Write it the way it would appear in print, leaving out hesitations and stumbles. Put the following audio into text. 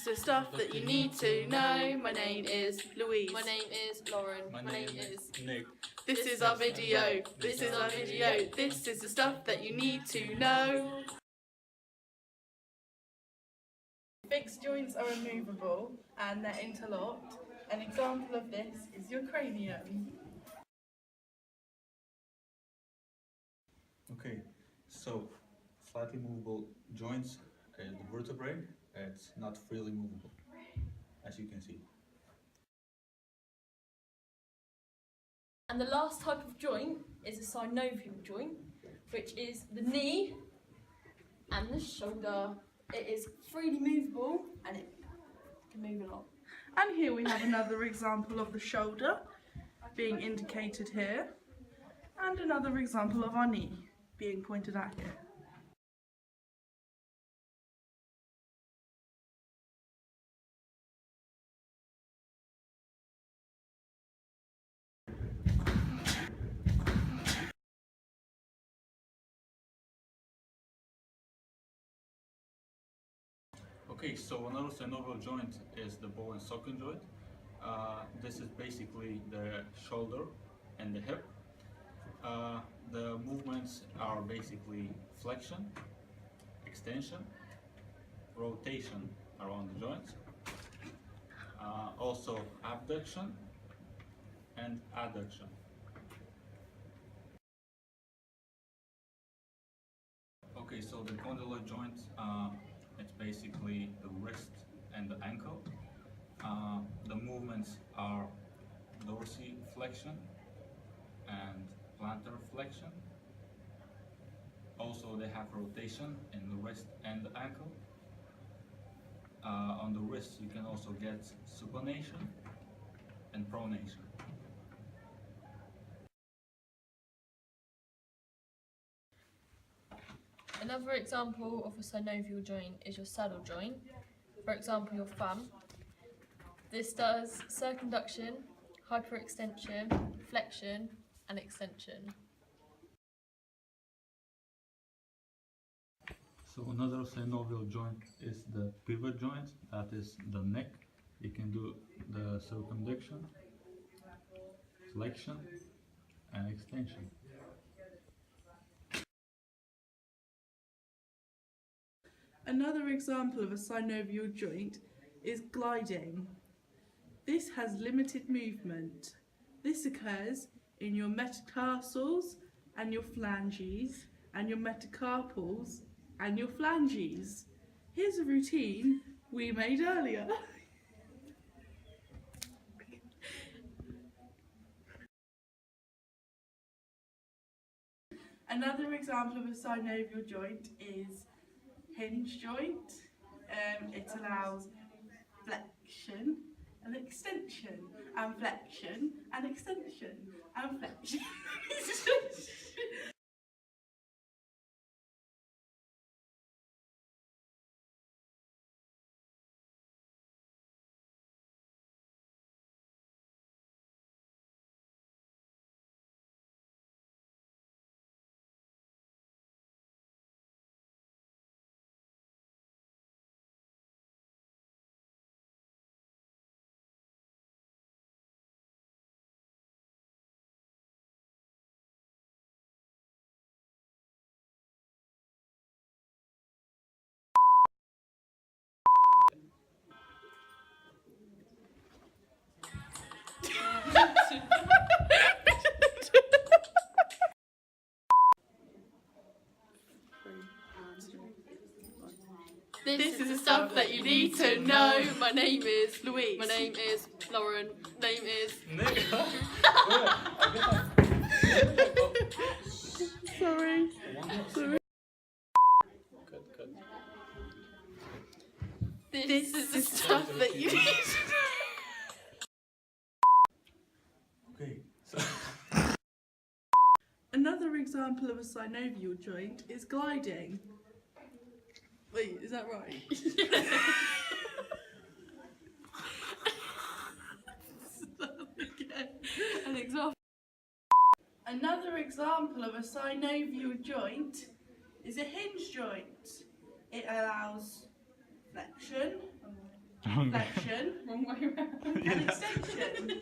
is the stuff that you need to know. My name is Louise. My name is Lauren. My name is Nick. This is our video. This is our video. This is the stuff that you need to know. Fixed joints are removable and they're interlocked. An example of this is your cranium. Okay, so slightly movable joints is the vertebrae. It's not freely movable, as you can see. And the last type of joint is a synovial joint, which is the knee and the shoulder. It is freely movable and it can move a lot. And here we have another example of the shoulder being indicated here, and another example of our knee being pointed at here. Okay, so another synovial joint is the ball and socket joint. This is basically the shoulder and the hip. The movements are basically flexion, extension, rotation around the joints, also abduction and adduction. Okay, so the condyloid joint, it's basically the wrist and the ankle. The movements are dorsiflexion and plantar flexion. Also, they have rotation in the wrist and the ankle. On the wrist, you can also get supination and pronation. Another example of a synovial joint is your saddle joint. For example, your thumb. This does circumduction, hyperextension, flexion, and extension. So another synovial joint is the pivot joint, that is the neck. You can do the circumduction, flexion, and extension. Another example of a synovial joint is gliding. This has limited movement. This occurs in your metatarsals and your phalanges and your metacarpals and your phalanges. Here's a routine we made earlier. Another example of a synovial joint is hinge joint. It allows flexion and extension, and flexion and extension, and flexion and extension. This is the stuff that you need to know. My name is Louise. My name is Lauren. Name is Nick! Sorry. This is the stuff that you need to know. Okay, so Another example of a synovial joint is gliding. Wait, is that right? An example. Another example of a synovial joint is a hinge joint. It allows flexion flexion, Wrong way round. and extension.